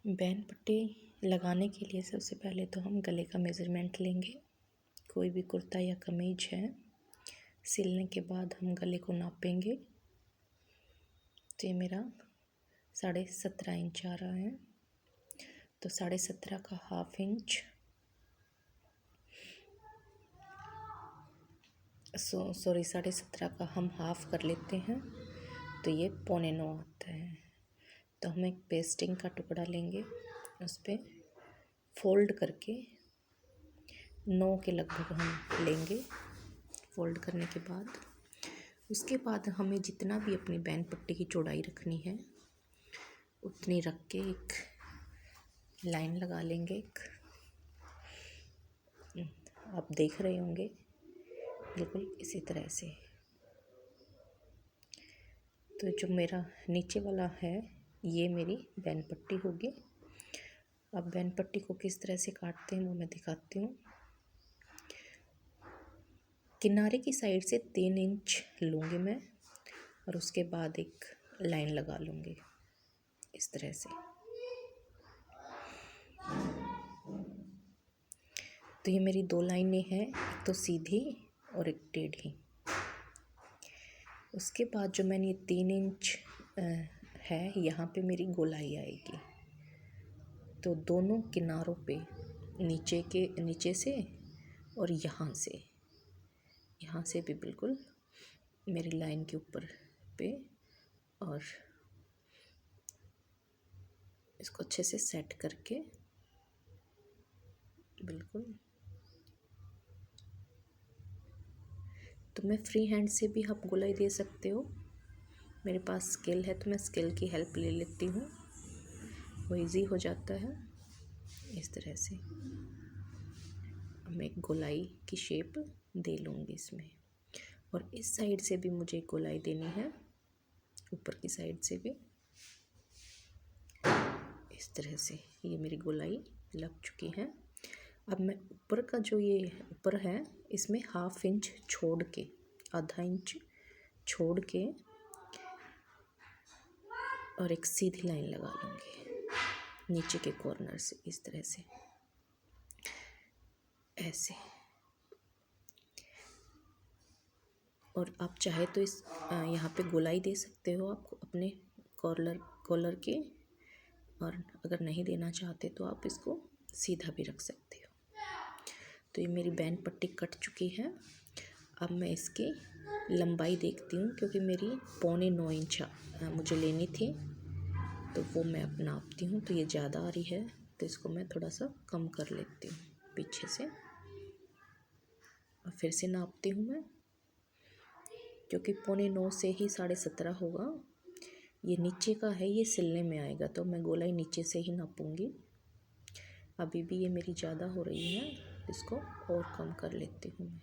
Ban पट्टी लगाने के लिए सबसे पहले तो हम गले का मेज़रमेंट लेंगे। कोई भी कुर्ता या कमीज है, सिलने के बाद हम गले को नापेंगे। तो ये मेरा 17.5 इंच आ रहा है, तो 17.5 का ½ इंच, सॉरी 17.5 का हम हाफ कर लेते हैं, तो ये 8.25 आता है। तो हम एक पेस्टिंग का टुकड़ा लेंगे, उस पर फोल्ड करके 9 के लगभग हम लेंगे। फोल्ड करने के बाद उसके बाद हमें जितना भी अपनी बैन पट्टी की चौड़ाई रखनी है उतनी रख के एक लाइन लगा लेंगे। आप देख रहे होंगे बिल्कुल इसी तरह से। तो जो मेरा नीचे वाला है ये मेरी बैन पट्टी होगी। अब बैन पट्टी को किस तरह से काटते हैं वो मैं दिखाती हूँ। किनारे की साइड से 3 इंच लूँगी मैं और उसके बाद एक लाइन लगा लूँगी इस तरह से। तो ये मेरी 2 लाइनें हैं, एक तो सीधी और एक टेढ़ी। उसके बाद जो मैंने 3 इंच है यहाँ पे मेरी गोलाई आएगी। तो दोनों किनारों पे नीचे से और यहाँ से भी बिल्कुल मेरी लाइन के ऊपर पे, और इसको अच्छे से सेट करके बिल्कुल। तो मैं फ्री हैंड से भी आप गोलाई दे सकते हो। मेरे पास स्केल है तो मैं स्केल की हेल्प ले लेती हूँ, वो इजी हो जाता है। इस तरह से मैं एक गोलाई की शेप दे लूँगी इसमें, और इस साइड से भी मुझे गोलाई देनी है, ऊपर की साइड से भी इस तरह से। ये मेरी गोलाई लग चुकी है। अब मैं ऊपर का जो ये ऊपर है इसमें ½ इंच छोड़ के, ½ इंच छोड़ के और एक सीधी लाइन लगा लूँगी नीचे के कॉर्नर से इस तरह से, ऐसे। और आप चाहे तो इस यहाँ पे गोलाई दे सकते हो आप अपने कॉलर के, और अगर नहीं देना चाहते तो आप इसको सीधा भी रख सकते हो। तो ये मेरी बैन पट्टी कट चुकी है। अब मैं इसकी लंबाई देखती हूँ, क्योंकि मेरी 8.25 इंच मुझे लेनी थी, तो वो मैं अब नापती हूँ। तो ये ज़्यादा आ रही है तो इसको मैं थोड़ा सा कम कर लेती हूँ पीछे से, और फिर से नापती हूँ मैं, क्योंकि 8.25 से ही 17.5 होगा। ये नीचे का है, ये सिलने में आएगा, तो मैं गोलाई नीचे से ही नापूंगी। अभी भी ये मेरी ज़्यादा हो रही है, इसको और कम कर लेती हूँ मैं।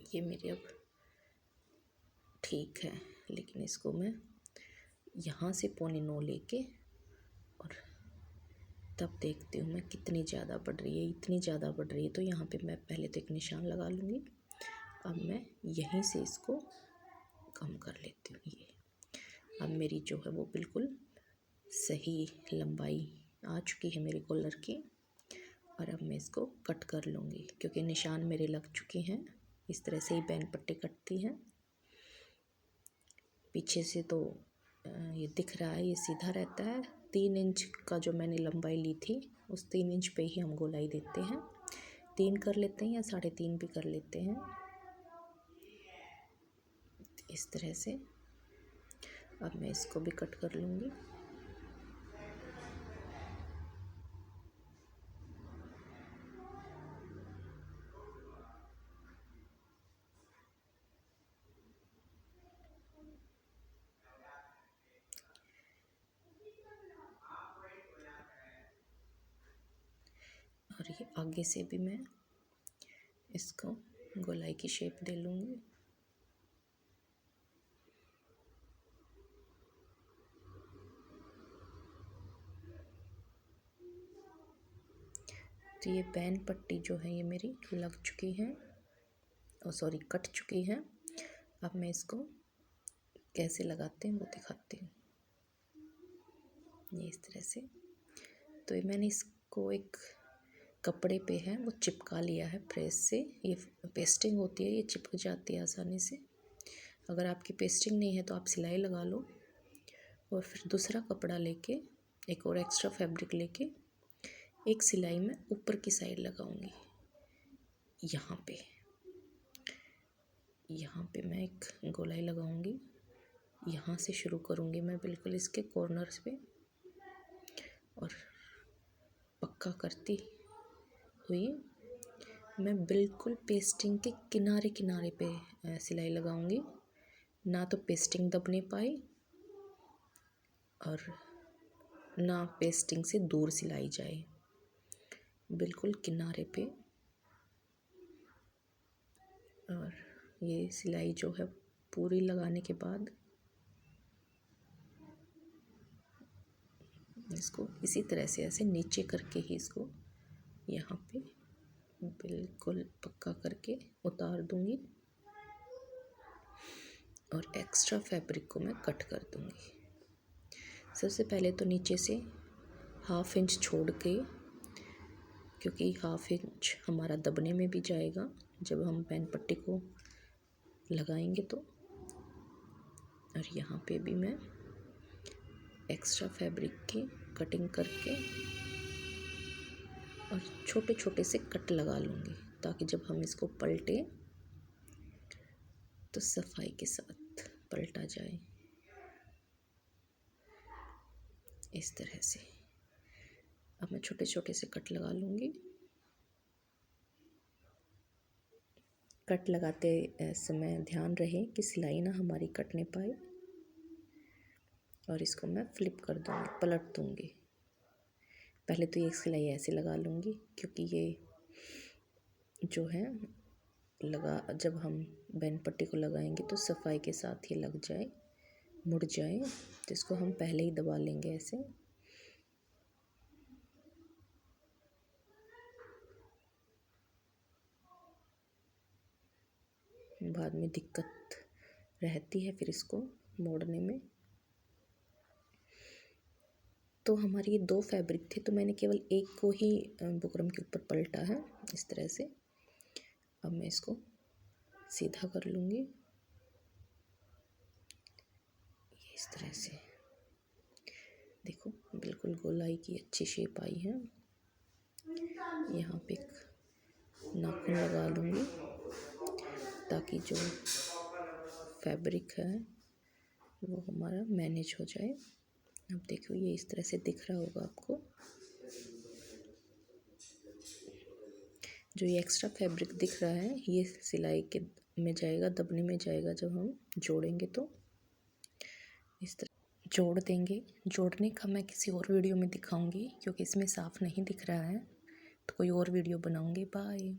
ये मेरी अब ठीक है, लेकिन इसको मैं यहाँ से 8.25 लेके और तब देखती हूँ मैं कितनी ज़्यादा बढ़ रही है। इतनी ज़्यादा बढ़ रही है तो यहाँ पे मैं पहले तो एक निशान लगा लूँगी। अब मैं यहीं से इसको कम कर लेती हूँ। ये अब मेरी जो है वो बिल्कुल सही लंबाई आ चुकी है मेरी कॉलर की, और अब मैं इसको कट कर लूँगी, क्योंकि निशान मेरे लग चुके हैं। इस तरह से ही बैन पट्टी कटती है। पीछे से तो ये दिख रहा है, ये सीधा रहता है। 3 इंच का जो मैंने लंबाई ली थी उस 3 इंच पे ही हम गोलाई देते हैं। 3 कर लेते हैं या 3.5 भी कर लेते हैं इस तरह से। अब मैं इसको भी कट कर लूँगी। और ये आगे से भी मैं इसको गोलाई की शेप दे लूँगी। तो ये बैन पट्टी जो है ये मेरी लग चुकी है, और सॉरी कट चुकी है। अब मैं इसको कैसे लगाते हैं वो दिखाती हूँ। ये इस तरह से। तो ये मैंने इसको एक कपड़े पे है वो चिपका लिया है प्रेस से। ये पेस्टिंग होती है, ये चिपक जाती है आसानी से। अगर आपकी पेस्टिंग नहीं है तो आप सिलाई लगा लो। और फिर दूसरा कपड़ा लेके, एक और एक्स्ट्रा फैब्रिक लेके एक सिलाई में ऊपर की साइड लगाऊंगी। यहाँ पे मैं एक गोलाई लगाऊंगी। यहाँ से शुरू करूंगी मैं बिल्कुल इसके कॉर्नर्स पे, और पक्का करती हुई मैं बिल्कुल पेस्टिंग के किनारे किनारे पे सिलाई लगाऊंगी। ना तो पेस्टिंग दबने पाए और ना पेस्टिंग से दूर सिलाई जाए, बिल्कुल किनारे पे। और ये सिलाई जो है पूरी लगाने के बाद इसको इसी तरह से ऐसे नीचे करके ही इसको यहाँ पे बिल्कुल पक्का करके उतार दूंगी और एक्स्ट्रा फैब्रिक को मैं कट कर दूंगी। सबसे पहले तो नीचे से 1/2 इंच छोड़ के, क्योंकि 1/2 इंच हमारा दबने में भी जाएगा जब हम पैन पट्टी को लगाएंगे तो। और यहाँ पे भी मैं एक्स्ट्रा फैब्रिक की कटिंग करके और छोटे छोटे से कट लगा लूँगी, ताकि जब हम इसको पलटे तो सफाई के साथ पलटा जाए। इस तरह से अब मैं छोटे छोटे से कट लगा लूँगी। कट लगाते समय ध्यान रहे कि सिलाई ना हमारी कट नहीं पाए। और इसको मैं फ्लिप कर दूँगी, पलट दूँगी। पहले तो ये सिलाई ऐसे लगा लूँगी, क्योंकि ये जो है जब हम बैन पट्टी को लगाएंगे तो सफाई के साथ ही लग जाए, मुड़ जाए। तो इसको हम पहले ही दबा लेंगे ऐसे। बाद में दिक्कत रहती है फिर इसको मोड़ने में। तो हमारी ये 2 फैब्रिक थे, तो मैंने केवल एक को ही बुकरम के ऊपर पलटा है इस तरह से। अब मैं इसको सीधा कर लूँगी इस तरह से। देखो बिल्कुल गोलाई की अच्छी शेप आई है। यहाँ पे एक नाखून लगा लूँगी ताकि जो फैब्रिक है वो हमारा मैनेज हो जाए। अब देखो ये इस तरह से दिख रहा होगा आपको। जो ये एक्स्ट्रा फैब्रिक दिख रहा है ये सिलाई के में जाएगा, दबने में जाएगा जब हम जोड़ेंगे। तो इस तरह जोड़ देंगे। जोड़ने का मैं किसी और वीडियो में दिखाऊंगी, क्योंकि इसमें साफ नहीं दिख रहा है, तो कोई और वीडियो बनाऊंगी। बाय।